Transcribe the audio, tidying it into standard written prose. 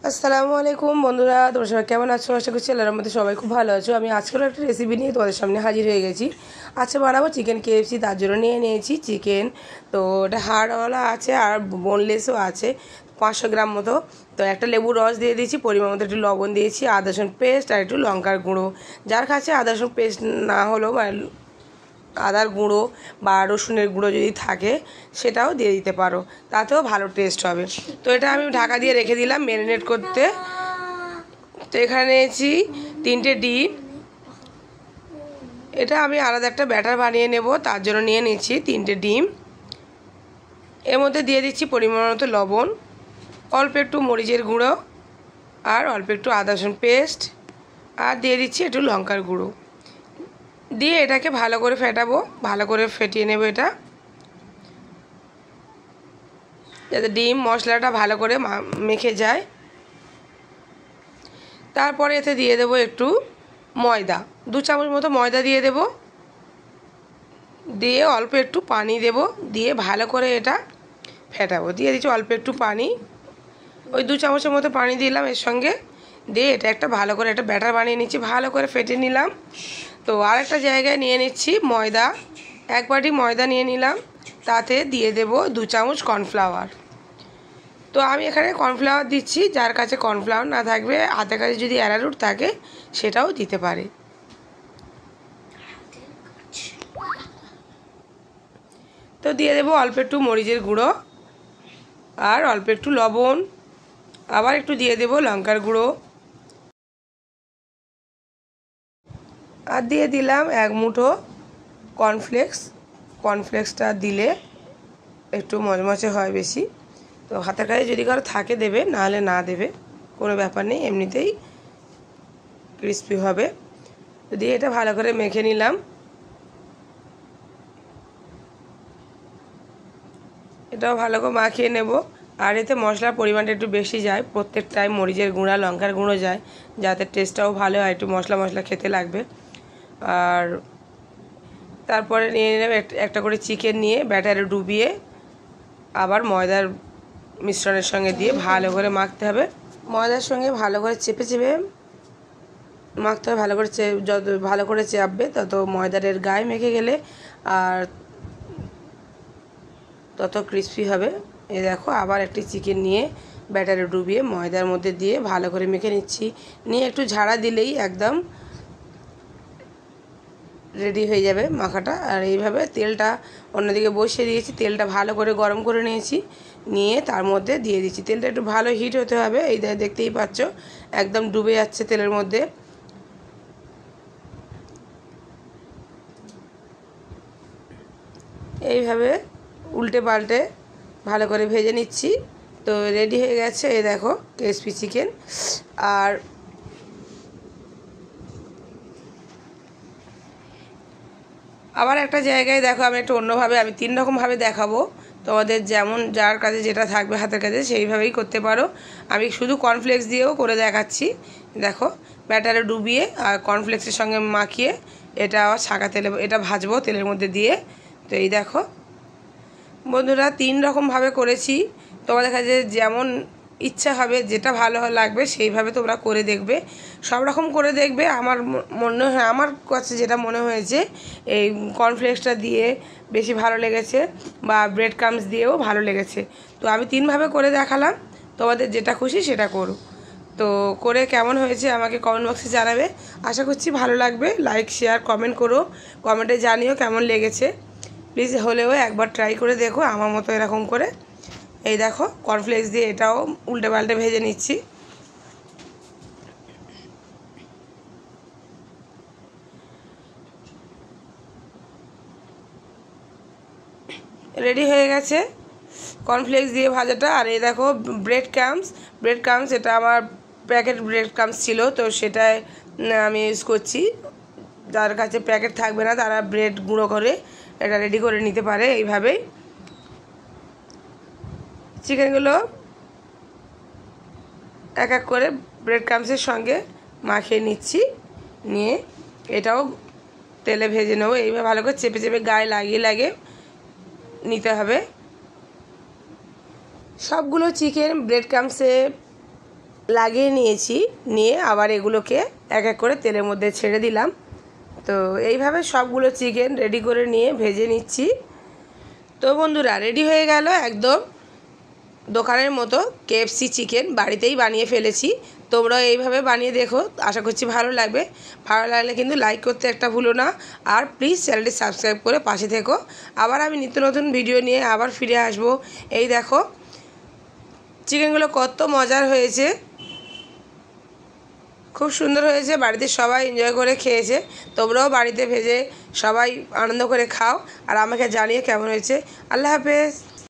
আসসালামু আলাইকুম বন্ধুরা, তোমরা সবাই কেমন আছো? আশা করছি আল্লাহর রহমতে সবাই খুব ভালো আছো। আমি আজকের একটা রেসিপি নিয়ে তোমাদের সামনে হাজির হয়ে গেছি। আজকে বানাবো চিকেন কেএফসি। তার জন্য নিয়ে নিয়েছি চিকেন। তো এটা হাড়ওয়ালা আছে আর বোনলেসও আছে, 500 গ্রাম মতো। তো একটা লেবুর রস দিয়ে দিয়েছি, পরিমাণ মতো একটু লবণ দিয়েছি, আদা রসুন পেস্ট আর একটু লঙ্কার গুঁড়ো। যার কাছে আদা রসুন পেস্ট না হলেও আদার গুঁড়ো বা রসুনের গুঁড়ো যদি থাকে সেটাও দিয়ে দিতে পারো, তাতেও ভালো টেস্ট হবে। তো এটা আমি ঢাকা দিয়ে রেখে দিলাম ম্যারিনেট করতে। তো এখানে নিয়েছি 3টে ডিম। এটা আমি আলাদা একটা ব্যাটার বানিয়ে নেব, তার জন্য নিয়ে নিচ্ছি 3টে ডিম। এর মধ্যে দিয়ে দিচ্ছি পরিমাণ মতো লবণ, অল্প একটু মরিচের গুঁড়ো আর অল্প একটু আদা রসুন পেস্ট, আর দিয়ে দিচ্ছি একটু লঙ্কার গুঁড়ো দিয়ে এটাকে ভালো করে ফেটাবো, ভালো করে ফেটিয়ে নেব এটা, যাতে ডিম মশলাটা ভালো করে মেখে যায়। তারপরে এতে দিয়ে দেব একটু ময়দা, 2 চামচ মতো ময়দা দিয়ে দেব, দিয়ে অল্প একটু পানি দেব, দিয়ে ভালো করে এটা ফেটাবো। দিয়ে দিচ্ছি অল্প একটু পানি, ওই 2 চামচের মতো পানি দিলাম এর সঙ্গে, দিয়ে এটা একটা ভালো করে একটা ব্যাটার বানিয়ে নিচ্ছি, ভালো করে ফেটে নিলাম। তো আরেকটা জায়গায় নিয়ে নিচ্ছি ময়দা, 1 বাটি ময়দা নিয়ে নিলাম, তাতে দিয়ে দেব 2 চামচ কর্নফ্লাওয়ার। তো আমি এখানে কর্নফ্লাওয়ার দিচ্ছি, যার কাছে কর্নফ্লাওয়ার না থাকবে হাতের কাছে যদি অ্যারারুট থাকে সেটাও দিতে পারে। তো দিয়ে দেবো অল্প একটু মরিচের গুঁড়ো আর অল্প একটু লবণ, আবার একটু দিয়ে দেবো লঙ্কার গুঁড়ো, আর দিয়ে দিলাম 1 মুঠো কর্নফ্লেক্স। কর্নফ্লেক্সটা দিলে একটু মচমচে হয় বেশি। তো হাতের কাছে যদি কারো থাকে দেবে, নাহলে না দেবে, কোনো ব্যাপার নেই, এমনিতেই ক্রিস্পি হবে। তো দিয়ে এটা ভালো করে মেখে নিলাম। এটাও ভালো করে মাখিয়ে নেব। আর এতে মশলার পরিমাণটা একটু বেশি যায়, প্রত্যেকটাই মরিচের গুঁড়া লঙ্কার গুঁড়ো যায়, যাতে টেস্টটাও ভালো হয়, একটু মশলা মশলা খেতে লাগবে। আর তারপরে নিয়ে নেব একটা করে চিকেন নিয়ে ব্যাটারে ডুবিয়ে আবার ময়দার মিশ্রণের সঙ্গে দিয়ে ভালো করে মাখতে হবে। ময়দার সঙ্গে ভালো করে চেপে চেপে মাখতে হবে, ভালো করে যত ভালো করে চাপবে তত ময়দার গায়ে মেখে গেলে আর তত ক্রিস্পি হবে। এই দেখো, আবার একটি চিকেন নিয়ে ব্যাটারে ডুবিয়ে ময়দার মধ্যে দিয়ে ভালো করে মেখে নিচ্ছি। নিয়ে একটু ঝাড়া দিলেই একদম রেডি হয়ে যাবে মাখাটা। আর এইভাবে তেলটা অন্যদিকে বসিয়ে দিয়েছি, তেলটা ভালো করে গরম করে নিয়েছি, নিয়ে তার মধ্যে দিয়ে দিচ্ছি। তেলটা একটু ভালো হিট হতে হবে, এই দেখতেই পাচ্ছ একদম ডুবে যাচ্ছে তেলের মধ্যে। এইভাবে উল্টে পাল্টে ভালো করে ভেজে নিচ্ছি। তো রেডি হয়ে গেছে, এই দেখো ক্রিসপি চিকেন। আর আবার একটা জায়গায় দেখো, আমি একটু অন্যভাবে, আমি 3 রকমভাবে দেখাবো তোমাদের, যেমন যার কাছে যেটা থাকবে হাতের কাছে সেইভাবেই করতে পারো। আমি শুধু কর্নফ্লেক্স দিয়েও করে দেখাচ্ছি। দেখো, ব্যাটারে ডুবিয়ে আর কর্নফ্লেক্সের সঙ্গে মাখিয়ে এটা আবার ছাঁকা তেলে এটা ভাজবো তেলের মধ্যে দিয়ে। তো এই দেখো বন্ধুরা, 3 রকমভাবে করেছি, তোমাদের কাছে যেমন ইচ্ছা হবে, যেটা ভালো লাগবে সেইভাবে তোমরা করে দেখবে, সব রকম করে দেখবে। আমার মনে হয়, আমার কাছে যেটা মনে হয়েছে এই কর্নফ্লেক্সটা দিয়ে বেশি ভালো লেগেছে, বা ব্রেড ক্রাম্বস দিয়েও ভালো লেগেছে। তো আমি 3ভাবে করে দেখালাম, তোমাদের যেটা খুশি সেটা করো। তো করে কেমন হয়েছে আমাকে কমেন্ট বক্সে জানাবে, আশা করছি ভালো লাগবে। লাইক শেয়ার কমেন্ট করো, কমেন্টে জানিও কেমন লেগেছে। প্লিজ হলেও একবার ট্রাই করে দেখো আমার মতো এরকম করে। এই দেখো কর্নফ্লেক্স দিয়ে এটাও উল্টে পাল্টে ভেজে নিচ্ছি। রেডি হয়ে গেছে কর্নফ্লেক্স দিয়ে ভাজাটা। আর এই দেখো ব্রেড ক্রাম্বস, এটা আমার প্যাকেট ব্রেড ক্রাম্বস ছিল, তো সেটাই আমি ইউজ করছি। যার কাছে প্যাকেট থাকবে না তারা ব্রেড গুঁড়ো করে এটা রেডি করে নিতে পারে। এইভাবেই চিকেনগুলো এক এক করে ব্রেড ক্রাম্বসের সঙ্গে মাখিয়ে নিচ্ছি, নিয়ে এটাও তেলে ভেজে নেবো। এইভাবে ভালো করে চেপে চেপে গায়ে লাগিয়ে নিতে হবে। সবগুলো চিকেন ব্রেড ক্রাম্বসে লাগিয়ে নিয়েছি, নিয়ে আবার এগুলোকে এক এক করে তেলের মধ্যে ছেড়ে দিলাম। তো এইভাবে সবগুলো চিকেন রেডি করে নিয়ে ভেজে নিচ্ছি। তো বন্ধুরা, রেডি হয়ে গেল একদম দোকানের মতো কেএফসি চিকেন। বাড়িতেই বানিয়ে ফেলেছি, তোমরাও এইভাবে বানিয়ে দেখো, আশা করছি ভালো লাগবে। ভালো লাগলে কিন্তু লাইক করতে একটা ভুলো না, আর প্লিজ চ্যানেলটি সাবস্ক্রাইব করে পাশে থেকো। আবার আমি নিত্য নতুন ভিডিও নিয়ে আবার ফিরে আসবো। এই দেখো চিকেনগুলো কত মজার হয়েছে, খুব সুন্দর হয়েছে, বাড়িতে সবাই এনজয় করে খেয়েছে। তোমরাও বাড়িতে ভেজে সবাই আনন্দ করে খাও, আর আমাকে জানিয়ে কেমন হয়েছে। আল্লাহ হাফেজ।